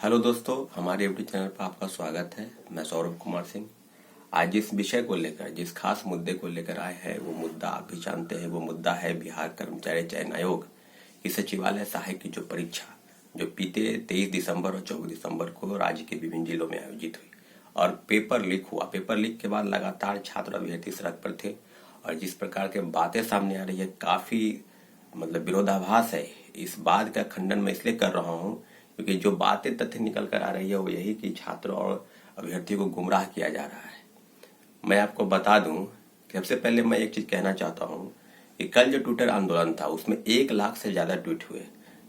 Hello दोस्तों, हमारे YouTube channel पर आपका स्वागत है। मैं सौरभ कुमार सिंह। आज जिस विषय को लेकर, जिस खास मुद्दे को लेकर आए हैं, वो मुद्दा आप भी जानते हैं। वो मुद्दा है बिहार कर्मचारी चयन आयोग की सचिवालय सहायक की जो परीक्षा, जो बीते 23 दिसंबर और 24 दिसंबर को राज्य के विभिन्न जिलों में आयोजित हुई और पेपर लीक हुआ। पेपर लीक के बाद लगातार छात्र अभ्यर्थी सड़क पर थे और जिस प्रकार के बातें सामने आ रही है, काफी विरोधाभास है। इस बात का खंडन मैं इसलिए कर रहा हूँ क्योंकि जो बातें तथ्य निकल कर आ रही है वो यही कि छात्रों और अभ्यर्थियों को गुमराह किया जा रहा है। मैं आपको बता दूं कि सबसे पहले मैं एक चीज कहना चाहता हूं कि कल जो ट्विटर आंदोलन था उसमें 1 लाख से ज्यादा ट्वीट हुए।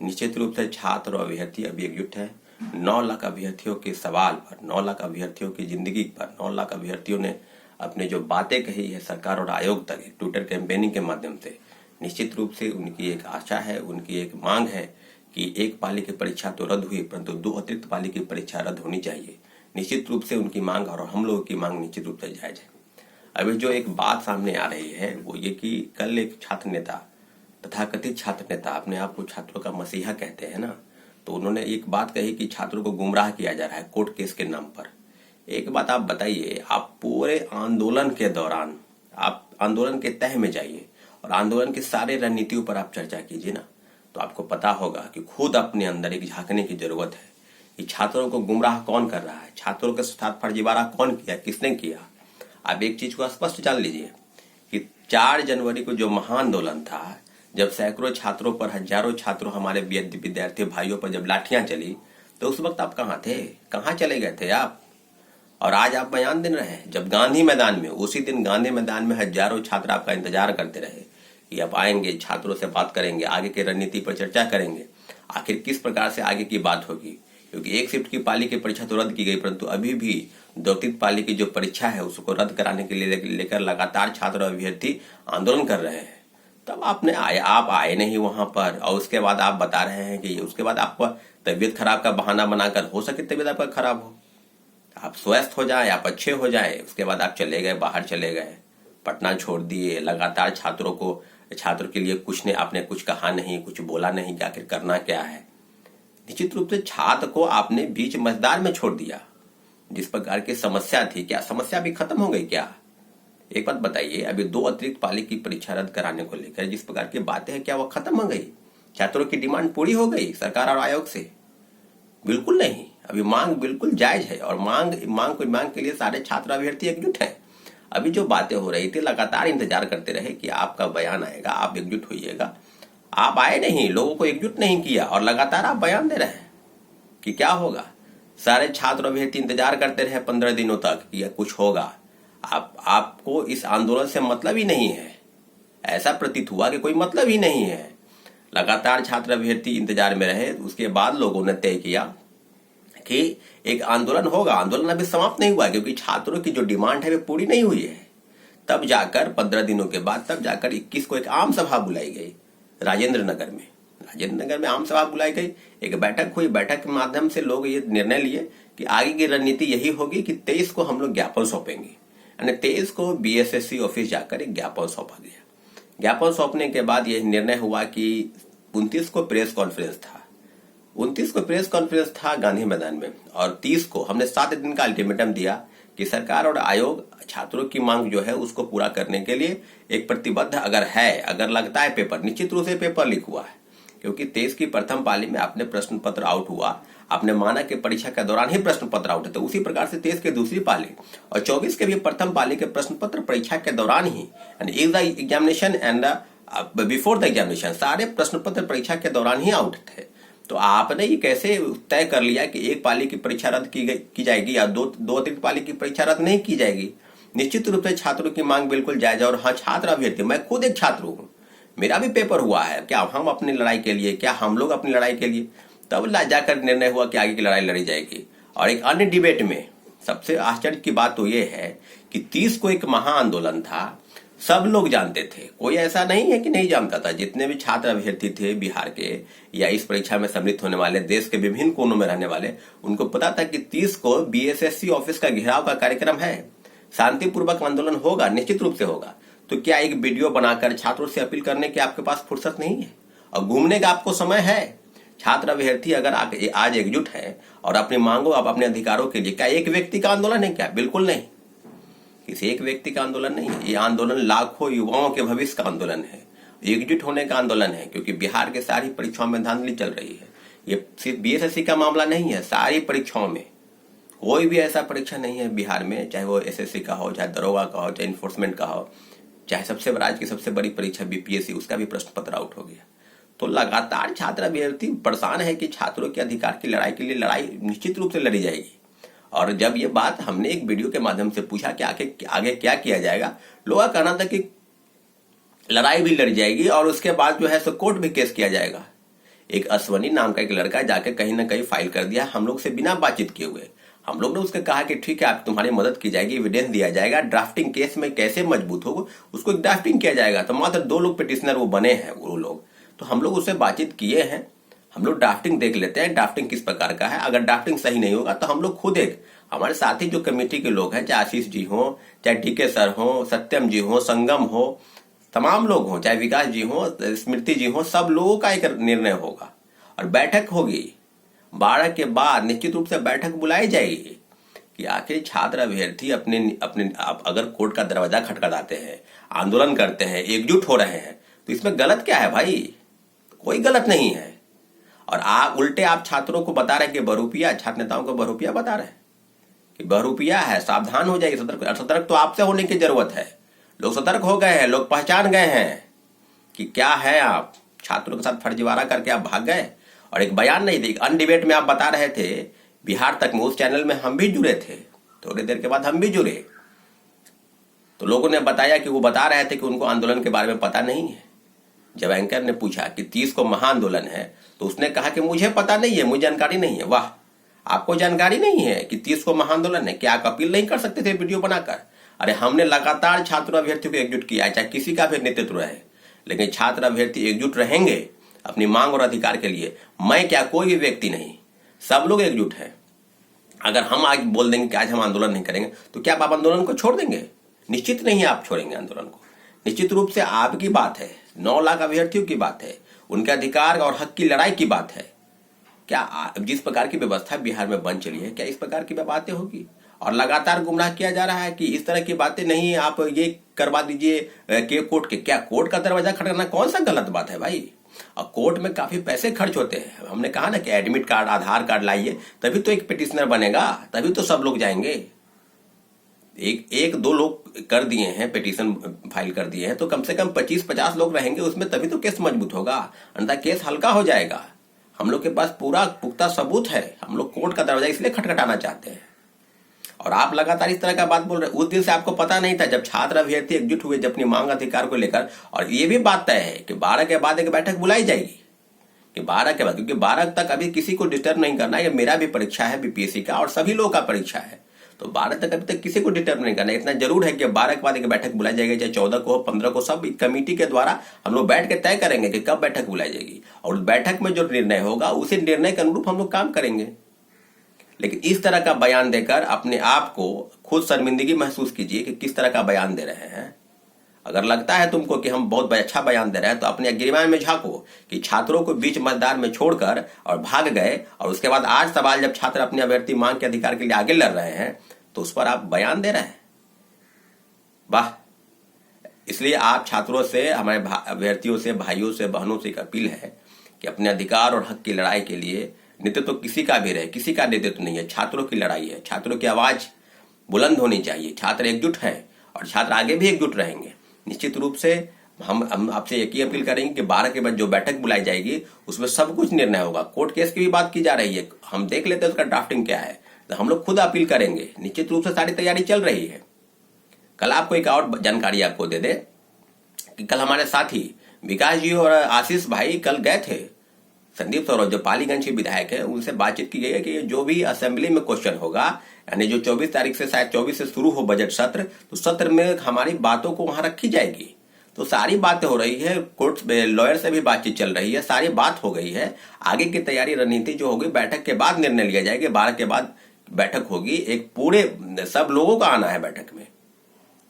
निश्चित रूप से छात्र और अभ्यर्थी अभी एकजुट है। 9 लाख अभ्यर्थियों के सवाल पर, 9 लाख अभ्यर्थियों की जिंदगी पर, 9 लाख अभ्यर्थियों ने अपने जो बातें कही है सरकार और आयोग तक ट्विटर कैंपेनिंग के माध्यम से, निश्चित रूप से उनकी एक आशा है, उनकी एक मांग है कि एक पाली की परीक्षा तो रद्द हुई परंतु 2 अतिरिक्त पाली की परीक्षा रद्द होनी चाहिए। निश्चित रूप से उनकी मांग और हम लोगों की मांग निश्चित रूप से जायज है। अभी जो एक बात सामने आ रही है वो ये कि कल एक छात्र नेता, तथाकथित छात्र नेता, अपने आप को छात्रों का मसीहा कहते हैं ना, तो उन्होंने एक बात कही कि छात्रों को गुमराह किया जा रहा है कोर्ट केस के नाम पर। एक बात आप बताइए, आप पूरे आंदोलन के दौरान आप आंदोलन के तह में जाइए और आंदोलन की सारी रणनीतियों पर आप चर्चा कीजिए ना, तो आपको पता होगा कि खुद अपने अंदर एक झांकने की जरूरत है कि छात्रों को गुमराह कौन कर रहा है, छात्रों के साथ फर्जीवाड़ा कौन किया, किसने किया। आप एक चीज को स्पष्ट जान लीजिए कि 4 जनवरी को जो महाआंदोलन था, जब सैकड़ों छात्रों पर, हजारों छात्रों, हमारे विद्यार्थी भाइयों पर जब लाठियां चली, तो उस वक्त आप कहाँ थे, कहाँ चले गए थे आप। और आज आप बयान दे रहे हैं जब गांधी मैदान में, उसी दिन गांधी मैदान में हजारों छात्र आपका इंतजार करते रहे कि अब आएंगे, छात्रों से बात करेंगे, आगे की रणनीति पर चर्चा करेंगे, आखिर किस प्रकार से आगे की बात होगी। क्योंकि एक शिफ्ट की पाली की परीक्षा तो रद्द की गई परंतु अभी भी 2 पाली की जो परीक्षा है उसको रद्द कराने के लिए लेकर लगातार छात्र और अभ्यर्थी आंदोलन कर रहे हैं। तब आप आए नहीं वहां पर और उसके बाद आप बता रहे हैं कि उसके बाद आपको तबियत खराब का बहाना बनाकर, हो सके तबियत आपका खराब हो, आप स्वस्थ हो जाए, आप अच्छे हो जाए, उसके बाद आप चले गए, बाहर चले गए, पटना छोड़ दिए। लगातार छात्रों के लिए आपने कुछ कहा नहीं, कुछ बोला नहीं कि आखिर करना क्या है। निश्चित रूप से छात्र को आपने बीच मझदार में छोड़ दिया। जिस प्रकार की समस्या थी, क्या समस्या भी खत्म हो गई क्या? एक बात बताइए, अभी 2 अतिरिक्त पाली की परीक्षा रद्द कराने को लेकर जिस प्रकार की बातें हैं, क्या वो खत्म हो गई? छात्रों की डिमांड पूरी हो गई सरकार और आयोग से? बिल्कुल नहीं। अभी मांग बिल्कुल जायज है और मांग के लिए सारे छात्र अभ्यर्थी एकजुट हैं। अभी जो बातें हो रही थी, लगातार इंतजार करते रहे कि आपका बयान आएगा, आप एकजुट होइएगा। आप आए नहीं, लोगों को एकजुट नहीं किया और लगातार आप बयान दे रहे हैं कि क्या होगा। सारे छात्र अभ्यर्थी इंतजार करते रहे 15 दिनों तक कि कुछ होगा। आपको इस आंदोलन से मतलब ही नहीं है, ऐसा प्रतीत हुआ कि कोई मतलब ही नहीं है। लगातार छात्र अभ्यर्थी इंतजार में रहे, उसके बाद लोगों ने तय किया कि एक आंदोलन होगा। आंदोलन अभी समाप्त नहीं हुआ क्योंकि छात्रों की जो डिमांड है वो पूरी नहीं हुई है। तब जाकर 15 दिनों के बाद, तब जाकर 21 को एक आम सभा बुलाई गई राजेंद्र नगर में आम सभा बुलाई गई, एक बैठक हुई। बैठक के माध्यम से लोग ये निर्णय लिए कि आगे की रणनीति यही होगी कि 23 को हम लोग ज्ञापन सौंपेंगे। यानी 23 को बीएसएससी ऑफिस जाकर एक ज्ञापन सौंपा गया। ज्ञापन सौंपने के बाद यह निर्णय हुआ कि 29 को प्रेस कॉन्फ्रेंस था, 29 को प्रेस कॉन्फ्रेंस था गांधी मैदान में और 30 को हमने 7 दिन का अल्टीमेटम दिया कि सरकार और आयोग छात्रों की मांग जो है उसको पूरा करने के लिए एक प्रतिबद्ध अगर लगता है पेपर, निश्चित रूप से पेपर लीक हुआ है क्योंकि 23 की प्रथम पाली में आपने प्रश्न पत्र आउट हुआ, आपने माना कि परीक्षा के दौरान ही प्रश्न पत्र आउट है, तो उसी प्रकार से 23 के दूसरी पाली और 24 के भी प्रथम पाली के प्रश्न पत्र परीक्षा के दौरान ही, examination and before the examination, सारे प्रश्न पत्र परीक्षा के दौरान ही आउट थे। तो आपने ये कैसे तय कर लिया कि एक पाली की परीक्षा रद्द की जाएगी या दो अतिरिक्त पाली की परीक्षा रद्द नहीं की जाएगी? निश्चित रूप से छात्रों की मांग बिल्कुल जायज है और हाँ, छात्र अभ्यर्थी, मैं खुद एक छात्र हूँ, मेरा भी पेपर हुआ है। क्या हम अपनी लड़ाई के लिए, क्या हम लोग अपनी लड़ाई के लिए, तब जाकर निर्णय हुआ कि आगे की लड़ाई लड़ी जाएगी। और एक अन्य डिबेट में सबसे आश्चर्य की बात तो ये है कि 30 को एक महाआंदोलन था, सब लोग जानते थे, कोई ऐसा नहीं है कि नहीं जानता था। जितने भी छात्र अभ्यर्थी थे बिहार के या इस परीक्षा में सम्मिलित होने वाले, देश के विभिन्न कोनों में रहने वाले, उनको पता था कि 30 को बीएसएससी ऑफिस का घेराव का कार्यक्रम है, शांतिपूर्वक आंदोलन होगा, निश्चित रूप से होगा। तो क्या एक वीडियो बनाकर छात्रों से अपील करने की आपके पास फुर्सत नहीं है? और घूमने का आपको समय है? छात्र अभ्यर्थी अगर आज एकजुट है और अपनी मांगों अब अपने अधिकारों के लिए, क्या एक व्यक्ति का आंदोलन है क्या? बिल्कुल नहीं, किसी एक व्यक्ति का आंदोलन नहीं है। ये आंदोलन लाखों युवाओं के भविष्य का आंदोलन है, एकजुट होने का आंदोलन है। क्योंकि बिहार के सारी परीक्षाओं में धांधली चल रही है। ये सिर्फ बीएसएससी का मामला नहीं है, सारी परीक्षाओं में कोई भी ऐसा परीक्षा नहीं है बिहार में, चाहे वो एसएससी का हो, चाहे दरोगा का हो, चाहे इन्फोर्समेंट का हो, चाहे राज्य की सबसे बड़ी परीक्षा बीपीएससी, उसका भी प्रश्न पत्र आउट हो गया। तो लगातार छात्र अभ्यर्थी परेशान है कि छात्रों के अधिकार की लड़ाई के लिए लड़ाई निश्चित रूप से लड़ी जाएगी। और जब ये बात हमने एक वीडियो के माध्यम से पूछा कि आगे क्या किया जाएगा, लोगों का कहना था कि लड़ाई भी लड़ी जाएगी और उसके बाद जो है सो कोर्ट भी केस किया जाएगा। एक अश्वनी नाम का एक लड़का जाके कहीं ना कहीं फाइल कर दिया हम लोग से बिना बातचीत किए हुए। हम लोग ने उसके कहा कि ठीक है, आप तुम्हारी मदद की जाएगी, एविडेंस दिया जाएगा, ड्राफ्टिंग केस में कैसे मजबूत होगा उसको ड्राफ्टिंग किया जाएगा। तो मात्र 2 लोग पिटिशनर वो बने हैं, वो लोग। तो हम लोग उससे बातचीत किए हैं, हम लोग ड्राफ्टिंग देख लेते हैं, ड्राफ्टिंग किस प्रकार का है। अगर ड्राफ्टिंग सही नहीं होगा तो हम लोग खुद हमारे साथी जो कमेटी के लोग हैं, चाहे आशीष जी हो, चाहे डीके सर हो, सत्यम जी हो, संगम हो, तमाम लोग हों, चाहे विकास जी हो, स्मृति जी हो, सब लोगों का एक निर्णय होगा और बैठक होगी। 12 के बाद निश्चित रूप से बैठक बुलाई जाएगी कि आखिर छात्र अभ्यर्थी अपने अगर कोर्ट का दरवाजा खटखटाते हैं, आंदोलन करते हैं, एकजुट हो रहे हैं, तो इसमें गलत क्या है भाई? कोई गलत नहीं है। और उल्टे आप छात्रों को बता रहे हैं कि बहरूपिया, छात्र नेताओं को बहरूपिया बता रहे हैं कि बहरूपिया है, सावधान हो जाइए, सतर्क तो आपसे होने की जरूरत है। लोग सतर्क हो गए हैं, लोग पहचान गए हैं कि क्या है। आप छात्रों के साथ फर्जीवाड़ा करके आप भाग गए और एक बयान नहीं दी। अनडिबेट में आप बता रहे थे बिहार तक में, उस चैनल में हम भी जुड़े थे, थोड़ी देर के बाद हम भी जुड़े। तो लोगों ने बताया कि वो बता रहे थे कि उनको आंदोलन के बारे में पता नहीं है। जब एंकर ने पूछा कि 30 को महाआंदोलन है तो उसने कहा कि मुझे पता नहीं है, मुझे जानकारी नहीं है। वाह, आपको जानकारी नहीं है कि 30 को महाआंदोलन है? क्या आप अपील नहीं कर सकते थे वीडियो बनाकर? अरे हमने लगातार छात्र अभ्यर्थियों को एकजुट किया, चाहे किसी का भी नेतृत्व रहे, लेकिन छात्र अभ्यर्थी एकजुट रहेंगे अपनी मांग और अधिकार के लिए। मैं क्या, कोई भी व्यक्ति नहीं, सब लोग एकजुट है। अगर हम आज बोल देंगे कि आज हम आंदोलन नहीं करेंगे तो क्या आप आंदोलन को छोड़ देंगे? निश्चित नहीं आप छोड़ेंगे आंदोलन को। निश्चित रूप से आपकी बात है, 9 लाख अभ्यर्थियों की बात है, उनके अधिकार और हक की लड़ाई की बात है। क्या जिस प्रकार की व्यवस्था बिहार में बन चली है, क्या इस प्रकार की बातें होगी? और लगातार गुमराह किया जा रहा है कि इस तरह की बातें नहीं, आप ये करवा दीजिए के कोर्ट के। क्या कोर्ट का दरवाजा खटखटाना कौन सा गलत बात है भाई? और कोर्ट में काफी पैसे खर्च होते हैं। हमने कहा ना कि एडमिट कार्ड, आधार कार्ड लाइए, तभी तो एक पिटिशनर बनेगा, तभी तो सब लोग जाएंगे। एक 2 लोग कर दिए हैं, पिटीशन फाइल कर दिए हैं, तो कम से कम 25-50 लोग रहेंगे उसमें, तभी तो केस मजबूत होगा, अन्यथा केस हल्का हो जाएगा। हम लोग के पास पूरा पुख्ता सबूत है। हम लोग कोर्ट का दरवाजा इसलिए खटखटाना चाहते हैं। और आप लगातार इस तरह का बात बोल रहे हैं। उस दिन से आपको पता नहीं था जब छात्र अभ्यर्थी एकजुट हुए, जब अपनी मांग अधिकार को लेकर, और ये भी बात तय है कि 12 के बाद एक बैठक बुलाई जाएगी कि 12 के बाद, क्योंकि 12 तक अभी किसी को डिस्टर्ब नहीं करना है। मेरा भी परीक्षा है बीपीएससी का और सभी लोगों का परीक्षा है, तो 12 तक अभी तक किसी को डिस्टर्ब नहीं करना है। इतना जरूर है कि 12 के बाद एक बैठक बुलाई जाएगी, चाहे 14 को, 15 को, सब कमेटी के द्वारा हम लोग बैठ के तय करेंगे कि कब बैठक बुलाई जाएगी। और उस बैठक में जो निर्णय होगा उसी निर्णय के अनुरूप हम लोग काम करेंगे। लेकिन इस तरह का बयान देकर अपने आप को खुद शर्मिंदगी महसूस कीजिए कि किस तरह का बयान दे रहे हैं। अगर लगता है तुमको कि हम बहुत अच्छा बयान दे रहे हैं तो अपने गिरबान में झांको कि छात्रों को बीच मतदान में छोड़कर और भाग गए, और उसके बाद आज सवाल जब छात्र अपने अभ्यर्थी मांग के अधिकार के लिए आगे लड़ रहे हैं तो उस पर आप बयान दे रहे हैं। वाह! इसलिए आप छात्रों से, हमारे अभ्यर्थियों से, भाइयों से, बहनों से एक अपील है कि अपने अधिकार और हक की लड़ाई के लिए, नेतृत्व तो किसी का भी रहे, किसी का नेतृत्व नहीं है, छात्रों की लड़ाई है। छात्रों की आवाज बुलंद होनी चाहिए। छात्र एकजुट हैं और छात्र आगे भी एकजुट रहेंगे। निश्चित रूप से हम आपसे एक ही अपील करेंगे कि 12 के बाद जो बैठक बुलाई जाएगी उसमें सब कुछ निर्णय होगा। कोर्ट केस की भी बात की जा रही है, हम देख लेते हैं उसका ड्राफ्टिंग क्या है, तो हम लोग खुद अपील करेंगे। निश्चित रूप से सारी तैयारी चल रही है। कल आपको एक और जानकारी आपको दे दे कि कल हमारे साथी विकास जी और आशीष भाई कल गए थे संदीप सौरभ, जो पालीगंज के विधायक है, उनसे बातचीत की गई है कि जो भी असेंबली में क्वेश्चन होगा, यानी जो 24 तारीख से, शायद 24 से शुरू हो बजट सत्र, तो सत्र में हमारी बातों को वहां रखी जाएगी। तो सारी बातें हो रही है, कोर्ट लॉयर से भी बातचीत चल रही है, सारी बात हो गई है। आगे की तैयारी रणनीति जो होगी बैठक के बाद निर्णय लिया जाएगा। 12 के बाद बैठक होगी, एक पूरे सब लोगों का आना है बैठक में,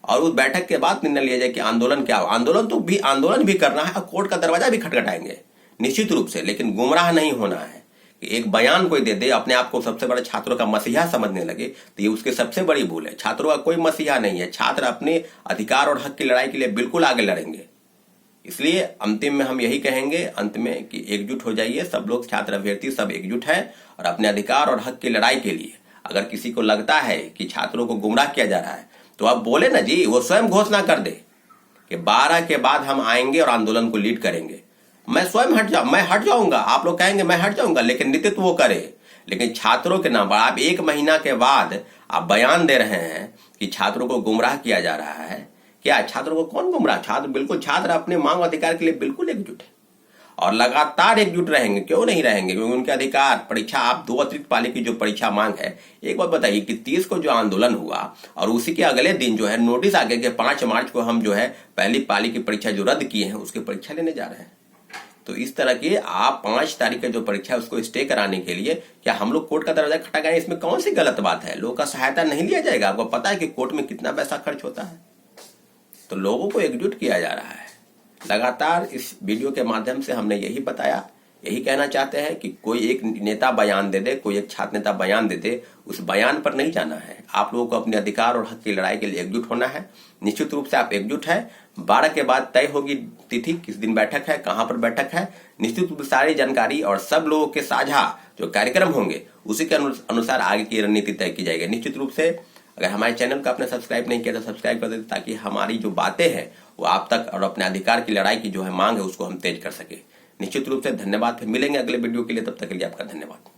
और उस बैठक के बाद निर्णय लिया जाए कि आंदोलन क्या हो। आंदोलन भी करना है और कोर्ट का दरवाजा भी खटखटाएंगे। निश्चित रूप से, लेकिन गुमराह नहीं होना है कि एक बयान कोई दे दे, अपने आप को सबसे बड़ा छात्रों का मसीहा समझने लगे, तो ये उसकी सबसे बड़ी भूल है। छात्रों का कोई मसीहा नहीं है। छात्र अपने अधिकार और हक की लड़ाई के लिए बिल्कुल आगे लड़ेंगे। इसलिए अंतिम में हम यही कहेंगे अंत में कि एकजुट हो जाइए सब लोग, छात्र अभ्यर्थी सब एकजुट है और अपने अधिकार और हक की लड़ाई के लिए। अगर किसी को लगता है कि छात्रों को गुमराह किया जा रहा है तो आप बोले ना जी, वो स्वयं घोषणा कर दे कि 12 के बाद हम आएंगे और आंदोलन को लीड करेंगे। मैं स्वयं मैं हट जाऊंगा, आप लोग कहेंगे मैं हट जाऊंगा, लेकिन नेतृत्व वो करे। लेकिन छात्रों के नाम पर आप 1 महीना के बाद आप बयान दे रहे हैं कि छात्रों को गुमराह किया जा रहा है। क्या छात्रों को कौन गुमराह? छात्र बिल्कुल, छात्र अपने मांग अधिकार के लिए बिल्कुल एकजुट है और लगातार एकजुट रहेंगे। क्यों नहीं रहेंगे? क्योंकि उनके अधिकार, परीक्षा, आप 2 अतिरिक्त पाली की जो परीक्षा मांग है, एक बात बताइए कि 30 को जो आंदोलन हुआ और उसी के अगले दिन जो है नोटिस आ गया कि 5 मार्च को हम जो है पहली पाली की परीक्षा जो रद्द किए हैं उसकी परीक्षा लेने जा रहे हैं। तो इस तरह की आप 5 तारीख का जो परीक्षा है उसको स्टे कराने के लिए क्या हम लोग कोर्ट का दरवाजा खटखटाएं? इसमें कौन सी गलत बात है? लोगों का सहायता नहीं लिया जाएगा? आपको पता है कि कोर्ट में कितना पैसा खर्च होता है। तो लोगों को एकजुट किया जा रहा है। लगातार इस वीडियो के माध्यम से हमने यही बताया, यही कहना चाहते हैं कि कोई एक नेता बयान दे दे, कोई एक छात्र नेता बयान दे दे, उस बयान पर नहीं जाना है। आप लोगों को अपने अधिकार और हक की लड़ाई के लिए एकजुट होना है। निश्चित रूप से आप एकजुट है। 12 के बाद तय होगी तिथि, किस दिन बैठक है, कहां पर बैठक है। निश्चित रूप से सारी जानकारी और सब लोगों के साझा जो कार्यक्रम होंगे उसी के अनुसार आगे की रणनीति तय की जाएगी। निश्चित रूप से अगर हमारे चैनल को आपने सब्सक्राइब नहीं किया तो सब्सक्राइब कर दें, ताकि हमारी जो बातें हैं वो आप तक और अपने अधिकार की लड़ाई की जो है मांग है उसको हम तेज कर सके। निश्चित रूप से धन्यवाद। फिर मिलेंगे अगले वीडियो के लिए, तब तक के लिए आपका धन्यवाद।